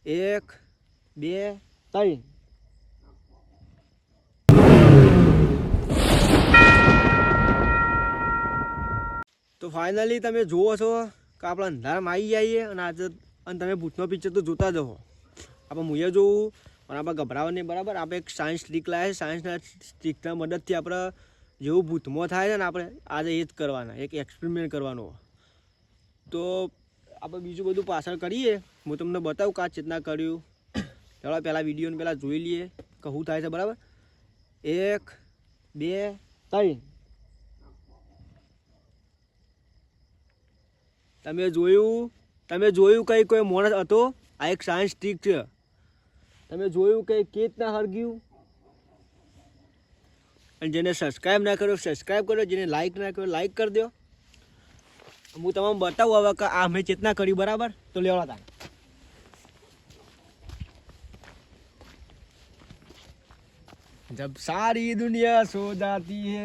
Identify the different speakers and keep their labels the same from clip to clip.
Speaker 1: 1 2 3 તો ફાઇનલી તમે જુઓ છો કે આપણે અંધારામાં આવી જઈએ અને આજે અને તમે ભૂતનો પિક્ચર તો જોતા જ હો. આપણે મુએ જોવું અને આપણે ગભરાવા નહીં બરાબર. આપણે એક સાયન્સ સ્ટ્રીક લાવે, સાયન્સના સ્ટ્રીકના મદદથી આપણે જેવું ભૂતમાં થાય છે ને આપણે આજે એ જ કરવાના, એક એક્સપેરિમેન્ટ કરવાનો. તો આપણે બીજું બધું પાછળ કરીએ, હું તમને બતાવું કે આ ચેતના કર્યું. ચાલો પહેલાં વિડીયોને પહેલાં જોઈ લઈએ કે શું થાય છે બરાબર. 1 2 3 તમે જોયું કંઈ કોઈ માણસ હતો? આ એક સાયન્સ સ્ટ્રીક છે. તમે જોયું કે રીતના હરગ્યું. અને જેને સબસ્ક્રાઈબ ના કર્યો સબસ્ક્રાઈબ કર્યો, જેને લાઈક ના કર્યો લાઈક કરી દો. હું તમને બતાવું હવે કે આ મેં ચેતના કર્યું બરાબર. તો લેવડા તા જબ સારી દુનિયા સો જાતી હે.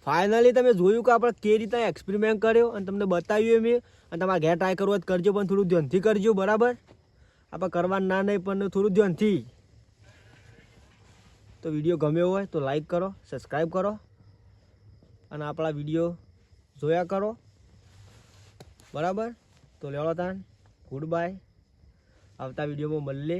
Speaker 1: ફાઇનલી તમે જોયું કે આપણે કેવી રીતે એક્સપેરિમેન્ટ કર્યો અને તમને બતાવ્યું મેં. અને તમારે ઘેર ટ્રાય કરવો કરજો, પણ થોડું ધ્યાનથી કરજો બરાબર. આપણે કરવાનું ના નહીં પણ થોડું ધ્યાનથી. તો વિડીયો ગમ્યો હોય તો લાઈક કરો, સબસ્ક્રાઈબ કરો અને આપણા વિડીયો જોયા કરો બરાબર. તો લેવડો તાન ગુડ બાય. આવતા વિડીયોમાં મળીએ.